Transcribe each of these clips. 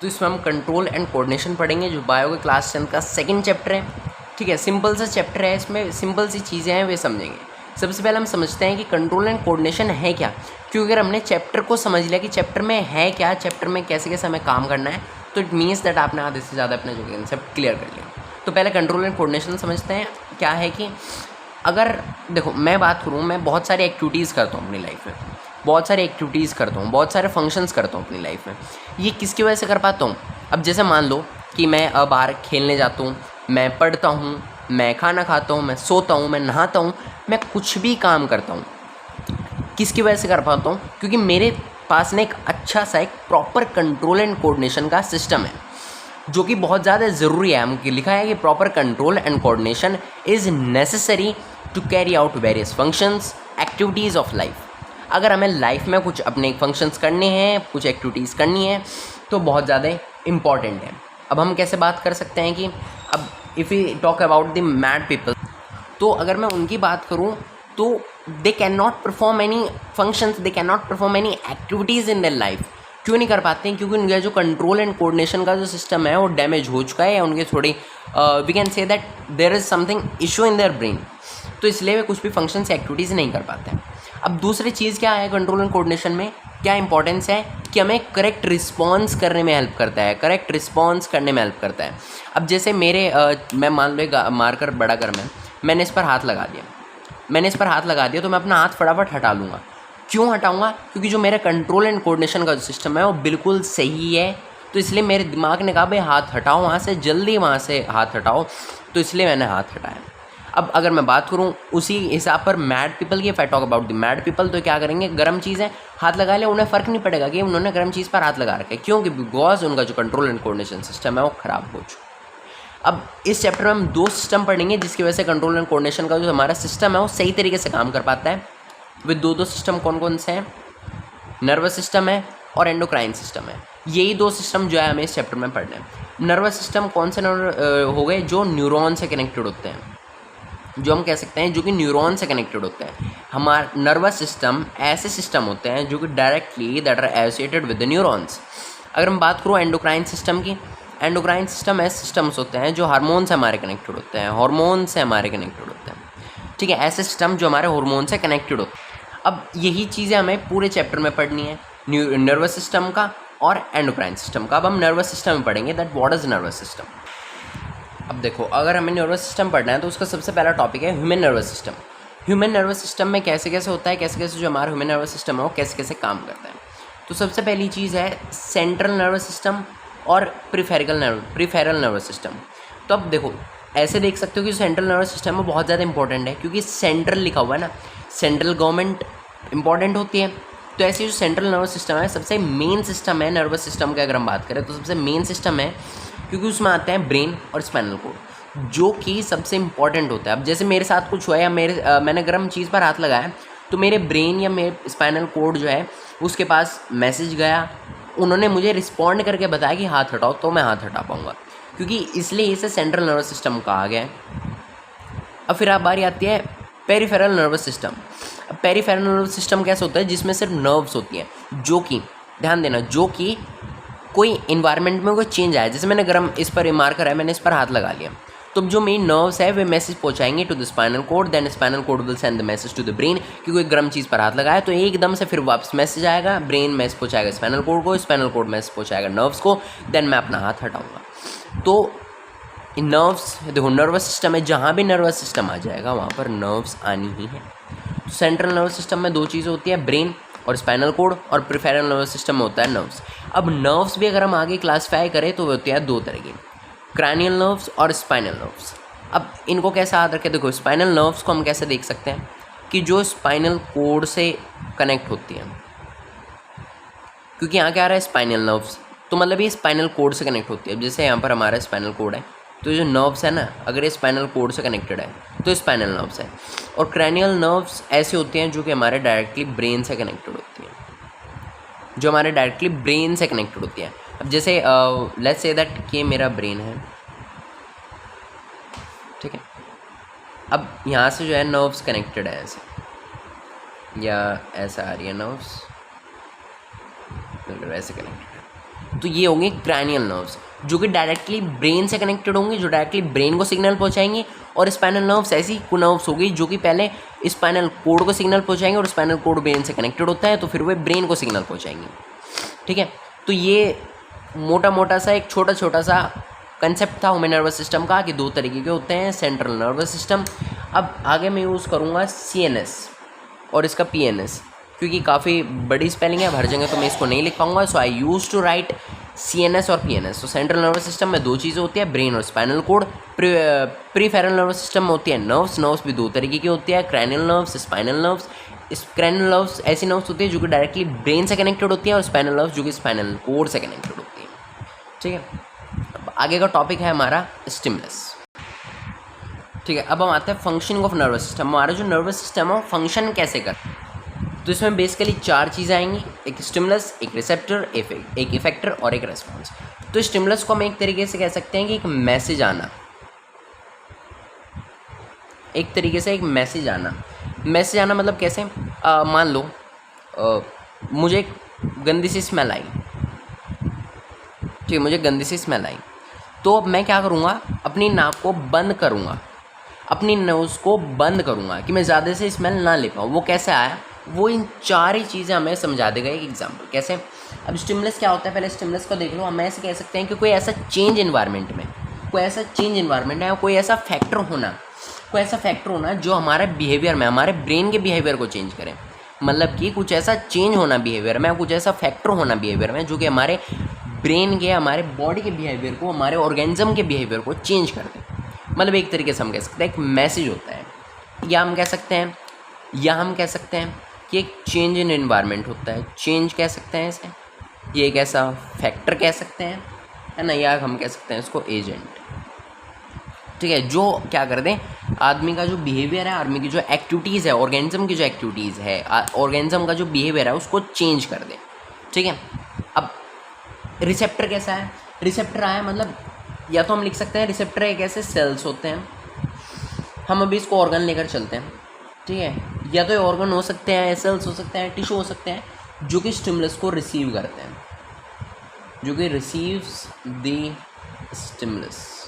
तो इसमें हम कंट्रोल एंड कोऑर्डिनेशन पढ़ेंगे, जो बायो के क्लास 10 का सेकंड चैप्टर है। ठीक है, सिंपल सा चैप्टर है, इसमें सिंपल सी चीज़ें हैं वे समझेंगे। सबसे पहले हम समझते हैं कि कंट्रोल एंड कोऑर्डिनेशन है क्या, क्योंकि अगर हमने चैप्टर को समझ लिया कि चैप्टर में है क्या, चैप्टर में कैसे कैसे हमें काम करना है, तो इट मीन्स दैट आपने आधे से ज़्यादा अपना जो कंसेप्ट क्लियर कर लिया। तो पहले कंट्रोल एंड कोऑर्डिनेशन समझते हैं। क्या है कि अगर देखो मैं बात करूँ, मैं बहुत सारी एक्टिविटीज़ करता हूँ अपनी लाइफ में, बहुत सारी एक्टिविटीज़ करता हूँ, बहुत सारे फंक्शंस करता हूँ अपनी लाइफ में। ये किसकी वजह से कर पाता हूँ? अब जैसे मान लो कि मैं बाहर खेलने जाता हूँ, मैं पढ़ता हूँ, मैं खाना खाता हूँ, मैं सोता हूँ, मैं नहाता हूँ, मैं कुछ भी काम करता हूँ, किसकी वजह से कर पाता हूँ? क्योंकि मेरे पास ना एक अच्छा सा एक प्रॉपर कंट्रोल एंड कोऑर्डिनेशन का सिस्टम है, जो कि बहुत ज़्यादा ज़रूरी है। हमको लिखा है कि proper control and coordination is necessary to carry out various functions activities of life. अगर हमें लाइफ में कुछ अपने फंक्शंस करने हैं, कुछ एक्टिविटीज़ करनी है, तो बहुत ज़्यादा इम्पॉर्टेंट है। अब हम कैसे बात कर सकते हैं कि अब if you talk about the mad people, तो अगर मैं उनकी बात करूं तो they can not perform any functions, they can not perform any activities in their life. क्यों नहीं कर पाते हैं? क्योंकि उनका जो कंट्रोल एंड कोऑर्डिनेशन का जो सिस्टम है वो डैमेज हो चुका है, या उनके थोड़ी we can say that there is something issue in their brain, तो इसलिए वे कुछ भी फंक्शन से एक्टिविटीज़ नहीं कर पाते हैं। अब दूसरी चीज़ क्या है कंट्रोल एंड कोऑर्डिनेशन में, क्या इंपॉर्टेंस है कि हमें करेक्ट रिस्पॉन्स करने में हेल्प करता है, करेक्ट रिस्पॉन्स करने में हेल्प करता है। अब जैसे मेरे मैं मान लो एक मार्कर बड़ा कर मैंने इस पर हाथ लगा दिया, मैंने इस पर हाथ लगा दिया, तो मैं अपना हाथ फटाफट हटा लूँगा। क्यों हटाऊँगा? क्योंकि जो मेरा कंट्रोल एंड कोऑर्डिनेशन का जो सिस्टम है वो बिल्कुल सही है, तो इसलिए मेरे दिमाग ने कहा भाई हाथ हटाओ वहाँ से, जल्दी वहाँ से हाथ हटाओ, तो इसलिए मैंने हाथ हटाया। अब अगर मैं बात करूँ उसी हिसाब पर मैड पीपल की, if I talk about the mad people, तो क्या करेंगे? गर्म चीज़ें हाथ लगा ले, उन्हें फ़र्क नहीं पड़ेगा कि उन्होंने गर्म चीज़ पर हाथ लगा रखा है। क्यों? बिकॉज उनका जो कंट्रोल एंड कोऑर्डिनेशन सिस्टम है वो ख़राब हो चुका है। अब इस चैप्टर में हम दो सिस्टम पढ़ेंगे जिसकी वजह से कंट्रोल एंड कोऑर्डिनेशन का जो हमारा सिस्टम है वो सही तरीके से काम कर पाता है। वे दो सिस्टम कौन कौन से हैं? नर्वस सिस्टम है और एंडोक्राइन सिस्टम है। यही दो सिस्टम जो है हमें इस चैप्टर में पढ़ने हैं। नर्वस सिस्टम कौन से हो गए? जो न्यूरॉन से कनेक्टेड होते हैं, जो हम कह सकते हैं जो कि न्यूरॉन से कनेक्टेड होते हैं। हमारा नर्वस सिस्टम ऐसे सिस्टम होते हैं जो कि directly that are associated with the neurons. अगर हम बात करूँ एंडोक्राइन सिस्टम की, एंडोक्राइन सिस्टम ऐसे सिस्टम्स होते हैं जो हार्मोन से हमारे कनेक्टेड होते हैं, हार्मोन से हमारे कनेक्टेड होते हैं। ठीक है, ऐसे सिस्टम जो हमारे हार्मोन से कनेक्टेड होते हैं। अब यही चीज़ें हमें पूरे चैप्टर में पढ़नी है, नर्वस सिस्टम का और एंडोक्राइन सिस्टम का। अब हम नर्वस सिस्टम में पढ़ेंगे that what is nervous system. अब देखो, अगर हमें नर्वस सिस्टम पढ़ना है तो उसका सबसे पहला टॉपिक है human nervous system. Human nervous system में कैसे कैसे होता है, कैसे कैसे जो हमारा ह्यूमन नर्वस सिस्टम है वो कैसे कैसे काम करता है। तो सबसे पहली चीज़ है सेंट्रल नर्वस सिस्टम और प्रीफेरल नर्वस सिस्टम। तो अब देखो, ऐसे देख सकते हो कि सेंट्रल नर्वस सिस्टम में बहुत ज़्यादा इंपॉर्टेंट है, क्योंकि सेंट्रल लिखा हुआ है ना, सेंट्रल गवर्नमेंट इंपॉर्टेंट होती है। तो ऐसे जो सेंट्रल नर्वस सिस्टम है सबसे मेन सिस्टम है नर्वस सिस्टम का। अगर हम बात करें तो सबसे मेन सिस्टम है, क्योंकि उसमें आते हैं ब्रेन और स्पाइनल कोड, जो कि सबसे इंपॉर्टेंट होता है। अब जैसे मेरे साथ कुछ हुआ या मैंने गर्म चीज़ पर हाथ लगाया, तो मेरे ब्रेन या मेरे स्पाइनल कोड जो है उसके पास मैसेज गया, उन्होंने मुझे रिस्पॉन्ड करके बताया कि हाथ हटाओ, तो मैं हाथ हटा पाऊँगा, क्योंकि इसलिए इसे सेंट्रल नर्वस सिस्टम कहा गया है। अब फिर आप बारी आती है पेरिफेरल नर्वस सिस्टम। अब पेरिफेरल नर्वस सिस्टम कैसे होता है? जिसमें सिर्फ नर्व्स होती हैं, जो कि ध्यान देना, जो कि कोई इन्वायरमेंट में कोई चेंज आया, जैसे मैंने गर्म इस पर मार्कर है, मैंने इस पर हाथ लगा लिया, तो जो मेन नर्व्स है वे मैसेज पहुंचाएंगे to the spinal cord, then spinal cord will send the message to the brain, कि कोई गर्म चीज़ पर हाथ लगाया तो एकदम से फिर वापस मैसेज आएगा, ब्रेन मैसेज पहुंचाएगा स्पाइनल कोड को, स्पाइनल कोड मैसेज पहुंचाएगा नर्व्स को, देन मैं अपना हाथ हटाऊँगा। तो नर्व्स, देखो नर्वस सिस्टम है, जहाँ भी नर्वस सिस्टम आ जाएगा वहाँ पर नर्व्स आनी ही है। तो सेंट्रल नर्वस सिस्टम में दो चीज़ें होती है, ब्रेन और स्पाइनल कोड, और प्रीफेरल नर्वस सिस्टम में होता है नर्व्स। अब नर्व्स भी अगर हम आगे क्लासीफाई करें तो वो होते हैं दो तरह के, क्रैनियल नर्व्स और स्पाइनल नर्व्स। अब इनको कैसे याद रखें? देखो स्पाइनल नर्व्स को हम कैसे देख सकते हैं कि जो स्पाइनल कोड से कनेक्ट होती हैं, क्योंकि यहाँ क्या आ रहा है स्पाइनल नर्व्स, तो मतलब ये स्पाइनल कोड से कनेक्ट होती है। अब जैसे यहाँ पर हमारा स्पाइनल कोड है, तो जो नर्व्स है ना, अगर ये स्पाइनल कोड से कनेक्टेड है तो स्पाइनल नर्व्स है। और क्रैनियल नर्व्स ऐसे होती हैं जो कि हमारे डायरेक्टली ब्रेन से कनेक्टेड होती हैं, जो हमारे डायरेक्टली ब्रेन से कनेक्टेड होती हैं। अब जैसे लेट्स से दैट कि मेरा ब्रेन है, ठीक है। अब यहाँ से जो है नर्व्स कनेक्टेड है ऐसे, या ऐसा आ रही है नर्व्स, मतलब ऐसे कनेक्टेड है। तो ये होंगे क्रैनियल नर्व्स जो कि डायरेक्टली ब्रेन से कनेक्टेड होंगे, जो डायरेक्टली ब्रेन को सिग्नल पहुंचाएंगे। और स्पाइनल नर्व्स ऐसी नर्व्स होगी जो कि पहले स्पाइनल कोड को सिग्नल पहुंचाएंगे, और स्पाइनल कोड ब्रेन से कनेक्टेड होता है तो फिर वे ब्रेन को सिग्नल पहुंचाएंगे। ठीक है, तो ये मोटा मोटा सा एक छोटा छोटा सा कंसेप्ट था ह्यूमन नर्वस सिस्टम का कि 2 तरीके के होते हैं, सेंट्रल नर्वस सिस्टम। अब आगे मैं यूज़ करूँगा CNS और इसका PNS, क्योंकि काफ़ी बड़ी स्पेलिंग है, हर जगह तो मैं इसको नहीं लिख पाऊंगा। सो आई यूज टू राइट CNS और PNS। तो सेंट्रल नर्वस सिस्टम में 2 चीज़ें होती है, ब्रेन और स्पाइनल कोड। प्रीफेरल नर्वस सिस्टम में होती है नर्व्स भी 2 तरीके की होती है, cranial nerves, spinal nerves. Cranial nerves ऐसी नर्व्स होती है जो कि डायरेक्टली ब्रेन से कनेक्टेड होती है, और स्पाइनल नर्व्स जो कि स्पाइनल कोड से कनेक्टेड होती है। ठीक है, अब आगे का टॉपिक है हमारा स्टिमुलस। ठीक है, अब हम आते हैं फंक्शनिंग ऑफ नर्वस सिस्टम। हमारा जो नर्वस सिस्टम है फंक्शन कैसे करता है, तो इसमें बेसिकली 4 चीज़ें आएंगी, एक स्टिमुलस, एक रिसेप्टर, एक इफेक्टर और एक रेस्पॉन्स। तो स्टिमुलस को हम एक तरीके से कह सकते हैं कि एक मैसेज आना, एक तरीके से एक मैसेज आना। मैसेज आना मतलब कैसे, मान लो मुझे एक गंदी सी स्मेल आई, ठीक है, मुझे गंदी सी स्मेल आई, तो अब मैं क्या करूँगा, अपनी नाक को बंद करूँगा, अपनी नोज़ को बंद करूँगा कि मैं ज़्यादा से स्मेल ना ले पाऊँ। वो कैसे आया, वो इन 4 ही चीज़ें हमें समझा देगा एक एग्जाम्पल। कैसे, अब स्टिमुलस क्या होता है, पहले स्टिमुलस को देख लो। हम ऐसे कह सकते हैं कि कोई ऐसा चेंज इन्वायरमेंट में, कोई ऐसा चेंज इन्वायरमेंट है, कोई ऐसा फैक्टर होना जो हमारे बिहेवियर में, हमारे ब्रेन के बिहेवियर को चेंज करे। मतलब कि कुछ ऐसा चेंज होना बिहेवियर में, कुछ ऐसा फैक्टर होना बिहेवियर में जो कि हमारे ब्रेन के, हमारे बॉडी के बिहेवियर को, हमारे ऑर्गेनिज्म के बिहेवियर को चेंज कर दे। मतलब एक तरीके से हम कह सकते हैं एक मैसेज होता है, या हम कह सकते हैं कि एक चेंज इन एनवायरनमेंट होता है, चेंज कह सकते हैं इसे, ये एक ऐसा फैक्टर कह सकते हैं, है ना, या हम कह सकते हैं इसको एजेंट। ठीक है, जो क्या कर दें, आदमी का जो बिहेवियर है, आदमी की जो एक्टिविटीज़ है, ऑर्गेनिज्म की जो एक्टिविटीज़ है, ऑर्गेनिज्म का जो बिहेवियर है उसको चेंज कर दें। ठीक है, अब रिसेप्टर कैसा है, रिसेप्टर आया मतलब, या तो हम लिख सकते हैं रिसेप्टर एक ऐसे सेल्स होते हैं, हम अभी इसको ऑर्गन लेकर चलते हैं। ठीक है, या तो ये ऑर्गन हो सकते हैं, सेल्स हो सकते हैं, टिश्यू हो सकते हैं, जो कि स्टिमुलस को रिसीव करते हैं, जो कि रिसीव्स द स्टिमुलस,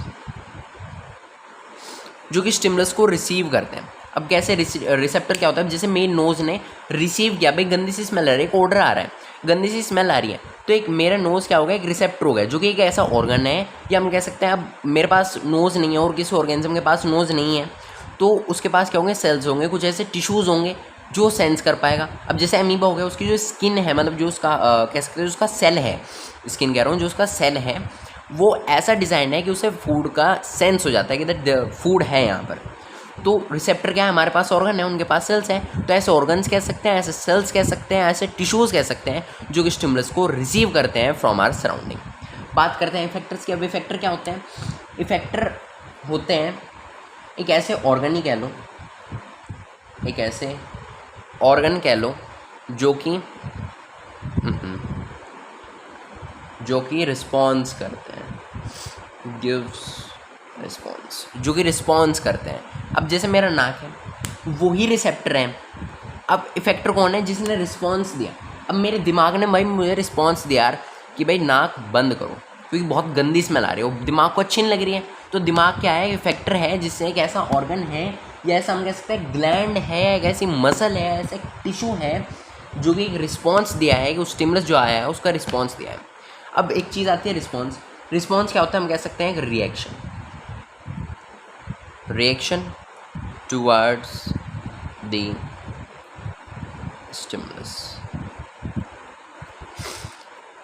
जो कि स्टिमुलस को रिसीव करते हैं। अब कैसे रिसेप्टर क्या होता है, जैसे मेरी नोज़ ने रिसीव किया, भाई गंदी सी स्मेल आ रही है, एक ऑर्डर आ रहा है, गंदी सी स्मेल आ रही है, तो एक मेरा नोज़ क्या होगा, एक रिसेप्टर होगा, जो कि एक ऐसा ऑर्गन है, या हम कह सकते हैं अब मेरे पास नोज़ नहीं है और किसी ऑर्गेनिज्म के पास नोज़ नहीं है, तो उसके पास क्या होंगे, सेल्स होंगे, कुछ ऐसे टिश्यूज़ होंगे जो सेंस कर पाएगा। अब जैसे अमीबा हो गया, उसकी जो स्किन है, मतलब जो उसका कह सकते हैं उसका सेल है, स्किन कह रहा हूँ, जो उसका सेल है वो ऐसा डिज़ाइन है कि उसे फूड का सेंस हो जाता है कि दैट फूड है यहाँ पर। तो रिसेप्टर क्या है, हमारे पास ऑर्गन है, उनके पास सेल्स हैं, तो ऐसे ऑर्गन्स कह सकते हैं, ऐसे सेल्स कह सकते हैं, ऐसे टिश्यूज़ कह सकते हैं जो कि स्टिमुलस को रिसीव करते हैं फ्रॉम आवर सराउंडिंग। बात करते हैं इफेक्टर्स की। अब इफेक्टर क्या होते हैं, इफेक्टर होते हैं एक ऐसे ऑर्गन ही कह लो, एक ऐसे ऑर्गन कह लो जो कि रिस्पॉन्स करते हैं, गिव्स रिस्पॉन्स, जो कि रिस्पॉन्स करते हैं। अब जैसे मेरा नाक है, वही रिसेप्टर है। अब इफेक्टर कौन है, जिसने रिस्पॉन्स दिया। अब मेरे दिमाग ने भाई मुझे रिस्पॉन्स दिया यार कि भाई नाक बंद करो क्योंकि बहुत गंदी स्मेल आ रही है, वो दिमाग को अच्छी नहीं लग रही है, तो दिमाग क्या है, इफेक्टर है, जिससे एक ऐसा ऑर्गन है, या ऐसा हम कह सकते हैं ग्लैंड है, एक ऐसी मसल है, ऐसा एक टिश्यू है जो कि एक रिस्पॉन्स दिया है, कि उस स्टिमुलस जो आया है उसका रिस्पॉन्स दिया है। अब एक चीज़ आती है रिस्पॉन्स। रिस्पॉन्स क्या होता है, हम कह सकते हैं एक रिएक्शन टुवर्ड्स द स्टिमुलस।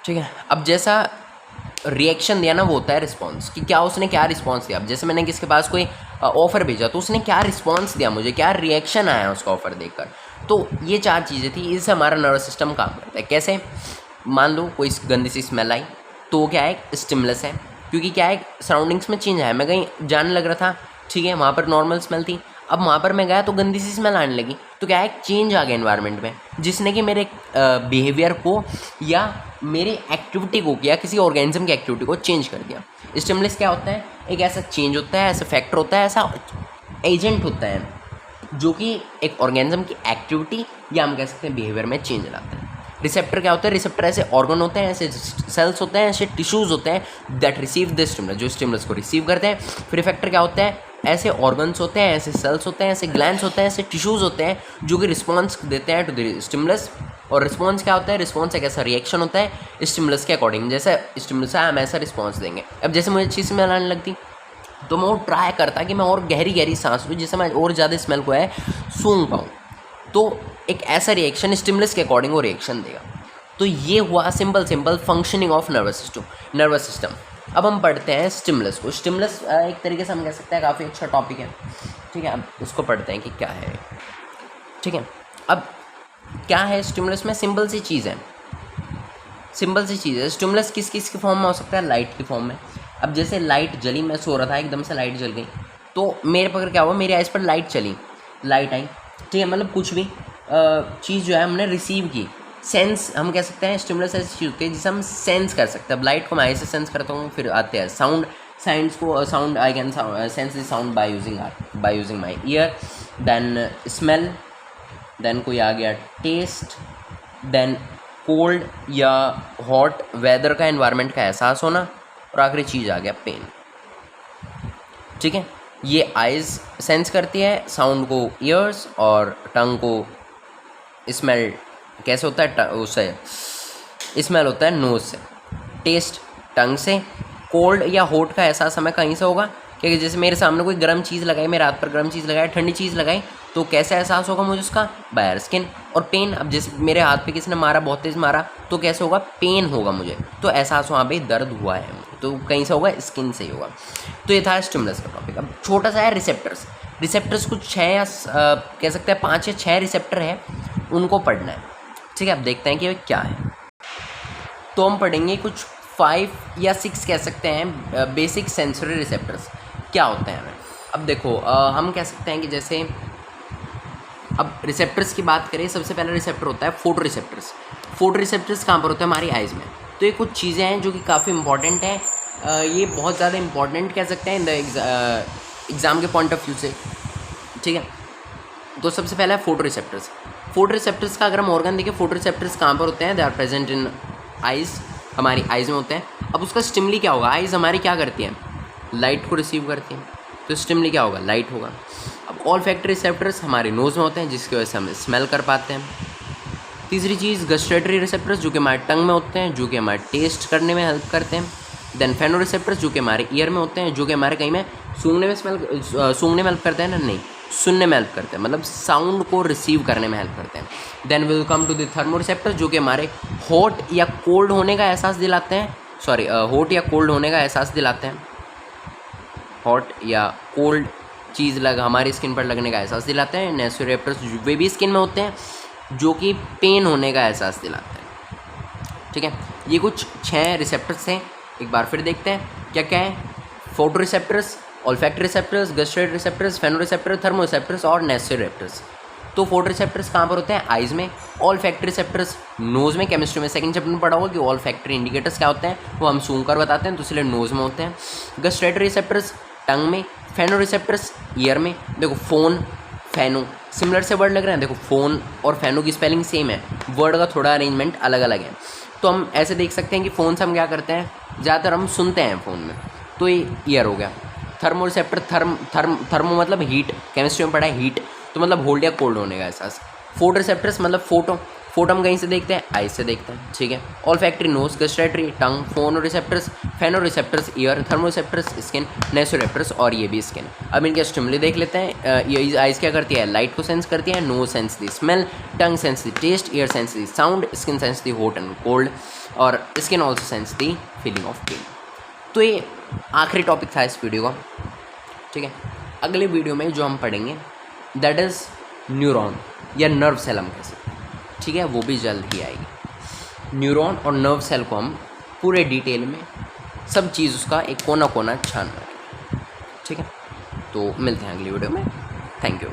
ठीक है, अब जैसा रिएक्शन दिया ना वो होता है रिस्पॉन्स, कि क्या उसने क्या रिस्पॉन्स दिया। अब जैसे मैंने किसके पास कोई ऑफ़र भेजा तो उसने क्या रिस्पॉन्स दिया, मुझे क्या रिएक्शन आया उसका ऑफ़र देखकर। तो ये 4 चीज़ें थी, इससे हमारा नर्वस सिस्टम काम करता है। कैसे, मान लो कोई गंदी सी स्मेल आई, तो क्या है, एक स्टिमुलस है, क्योंकि क्या है सराउंडिंग्स में चेंज आया, मैं कहीं जाने लग रहा था, ठीक है, वहाँ पर नॉर्मल स्मेल थी, अब वहाँ पर मैं गया तो गंदी सी स्मेल आने लगी, तो क्या है चेंज आ गया एनवायरनमेंट में, जिसने कि मेरे बिहेवियर को या मेरी एक्टिविटी को, या किसी ऑर्गेनिज्म की एक्टिविटी को चेंज कर दिया। स्टिमुलस क्या होता है, एक ऐसा चेंज होता है, ऐसा फैक्टर होता है, ऐसा एजेंट होता है जो कि एक ऑर्गेनिज्म की एक्टिविटी या हम कह सकते हैं बिहेवियर में चेंज लाता है। रिसेप्टर क्या होता है? रिसेप्टर ऐसे ऑर्गन होते हैं, ऐसे सेल्स होते हैं, ऐसे टिश्यूज़ होते हैं दैट रिसीव द स्टिमुलस, जो स्टिमुलस को रिसीव करते हैं। फिर इफेक्टर क्या होता है? ऐसे ऑर्गन्स होते हैं, ऐसे सेल्स होते हैं, ऐसे ग्लैंड्स होते हैं, ऐसे टिश्यूज़ होते हैं जो कि रिस्पॉन्स देते हैं टू द स्टिमुलस। और रिस्पॉन्स क्या होता है? रिस्पॉन्स एक ऐसा रिएक्शन होता है स्टिमुलस के अकॉर्डिंग, जैसे स्टिमुलस है हम ऐसा रिस्पॉन्स देंगे। अब जैसे मुझे अच्छी स्मेल आने लगती तो मैं वो ट्राई करता कि मैं और गहरी गहरी सांस लूँ, जिससे मैं और ज़्यादा स्मेल को है सूंघ पाऊँ। तो एक ऐसा रिएक्शन स्टिमुलस के अकॉर्डिंग वो रिएक्शन देगा। तो ये हुआ simple functioning of nervous system. अब हम पढ़ते हैं स्टिमुलस को। स्टिमुलस एक तरीके से हम कह सकते हैं काफ़ी अच्छा टॉपिक है, ठीक है। अब उसको पढ़ते हैं कि क्या है, ठीक है। अब क्या है स्टिमुलस में? सिंपल सी चीज़ है। स्टिमुलस किस किस की फॉर्म में हो सकता है? लाइट की फॉर्म में। अब जैसे लाइट जली, मैं सो रहा था, एकदम से लाइट जल गई, तो मेरे पर क्या हुआ? मेरी आइज़ पर लाइट चली, लाइट आई, ठीक है। मतलब कुछ भी चीज़ जो है हमने रिसीव की, सेंस हम कह सकते हैं। स्टिमुलस ऐसी चीज़ होती है जिसे हम सेंस कर सकते हैं। अब लाइट को मैं आई से सेंस करता हूँ, फिर आते हैं sound, sound I can sense the sound by using my ear. Then smell, then कोई आ गया टेस्ट, देन कोल्ड या हॉट वेदर का, एनवायरनमेंट का एहसास होना, और आखिरी चीज़ आ गया पेन, ठीक है। ये आइज़ सेंस करती है, साउंड को ईयर्स, और टंग को स्मेल कैसे होता है? उससे स्मेल होता है नोज़ से, टेस्ट टंग से, कोल्ड या हॉट का एहसास हमें कहीं से होगा? क्योंकि जैसे मेरे सामने कोई गर्म चीज़ लगाई, मेरे हाथ पर गर्म चीज़ लगाई, ठंडी चीज़ लगाई, तो कैसे एहसास होगा मुझे उसका? By skin. और पेन, अब जैसे मेरे हाथ पे किसी ने मारा, बहुत तेज़ मारा, तो कैसे होगा? पेन होगा मुझे, तो एहसास वहाँ पे दर्द हुआ है, तो कहीं से होगा? स्किन से ही होगा। तो ये था स्टिमुलस का टॉपिक। अब छोटा सा है रिसेप्टर्स कुछ 6 या कह सकते हैं 5 या 6 रिसेप्टर है, उनको पढ़ना है, ठीक है। अब देखते हैं कि क्या है। तो हम पढ़ेंगे कुछ 5 या 6 कह सकते हैं बेसिक सेंसरी रिसेप्टर्स क्या होते हैं हमें। अब देखो हम कह सकते हैं कि जैसे अब रिसेप्टर्स की बात करें, सबसे पहला रिसेप्टर होता है फोटो रिसेप्टर्स कहाँ पर होते हैं? हमारी आइज़ में। तो ये कुछ चीज़ें हैं जो कि काफ़ी इंपॉर्टेंट हैं, ये बहुत ज़्यादा इंपॉर्टेंट कह सकते हैं इन द एग्ज़ाम के पॉइंट ऑफ व्यू से, ठीक है। तो सबसे पहला है फोटो रिसेप्टर्स का अगर हम ऑर्गन देखें, फोटो रिसेप्टर्स कहाँ पर होते हैं? They are present in eyes, हमारी आइज़ में होते हैं। अब उसका स्टिमुली क्या होगा? आइज़ हमारी क्या करती हैं? लाइट को रिसीव करती हैं, तो स्टिमुली क्या होगा? लाइट होगा। अब ऑल्फैक्टरी रिसेप्टर्स हमारे नोज़ में होते हैं, जिसकी वजह से हम स्मेल कर पाते हैं। तीसरी चीज़ गस्टेटरी रिसेप्टर्स, जो कि हमारे टंग में होते हैं, जो कि हमारे टेस्ट करने में हेल्प करते हैं। देन फेनो रिसेप्टर्स, जो कि हमारे ईयर में होते हैं, जो कि हमारे कहीं में सूंघने में हेल्प करते हैं ना, नहीं, सुनने में हेल्प करते हैं, मतलब साउंड को रिसीव करने में हेल्प करते हैं। Then will come to the thermoreceptors, जो कि हमारे हॉट या कोल्ड होने का एहसास दिलाते हैं, हॉट या कोल्ड होने का एहसास दिलाते हैं। हॉट या कोल्ड चीज़ हमारी स्किन पर लगने का एहसास दिलाते हैं। नेसोरेप्टर्स वे भी स्किन में होते हैं, जो कि पेन होने का एहसास दिलाते हैं, ठीक है। ये कुछ 6 रिसेप्टर्स हैं, एक बार फिर देखते हैं क्या क्या है। Photo receptors, olfactory receptors, gustatory receptors, फेनो रिसेप्टर्स, थर्मो रिसेप्टर्स और नेसोरेप्टर्स। तो फोटो रिसेप्टर्स कहाँ पर होते हैं? आइज़ में। ऑल्फैक्टरी रिसेप्टर्स नोज़ में। केमिस्ट्री में सेकंड चैप्टर में पढ़ा होगा कि ऑल्फैक्टरी इंडिकेटर्स क्या होते हैं, वो हम सूंघ कर बताते हैं, तो इसलिए नोज़ में होते हैं। गस्टेटरी रिसेप्टर्स टंग में। फेनो रिसेप्टर्स ईयर में। देखो फोन, फैनो सिमिलर से वर्ड लग रहे हैं, देखो फ़ोन और फैनो की स्पेलिंग सेम है, वर्ड का थोड़ा अरेंजमेंट अलग अलग है। तो हम ऐसे देख सकते हैं कि फ़ोन से हम क्या करते हैं, ज़्यादातर हम सुनते हैं फ़ोन में, तो ये ईयर हो गया। थर्मो रिसेप्टर, थर्मो मतलब हीट, केमिस्ट्री में पढ़ा है हीट, तो मतलब होल्ड या कोल्ड होने का एहसास। फोटो रिसेप्टर्स मतलब फोटो हम कहीं से देखते हैं, आइज से देखते हैं, ठीक है। ऑल्फैक्टरी नोज, गस्टेटरी टंग, phonoreceptors, phonoreceptors ear, thermoreceptors skin, nociceptors और ये भी स्किन। अब इनके स्टिमुली देख लेते हैं। ये आइज क्या करती है, लाइट को सेंस करती है, nose sense the smell, tongue sense the taste, ear sense the sound, skin sense the hot and cold और skin also sense the feeling of pain. तो ये आखिरी टॉपिक था इस वीडियो का, ठीक है। अगले वीडियो में जो हम पढ़ेंगे दैट इज़ न्यूरॉन या नर्व सेल हम कह सकते हैं, ठीक है, वो भी जल्द ही आएगी। न्यूरॉन और नर्व सेल को हम पूरे डिटेल में सब चीज़ उसका एक कोना कोना छान रखें, ठीक है। तो मिलते हैं अगली वीडियो में। Thank you.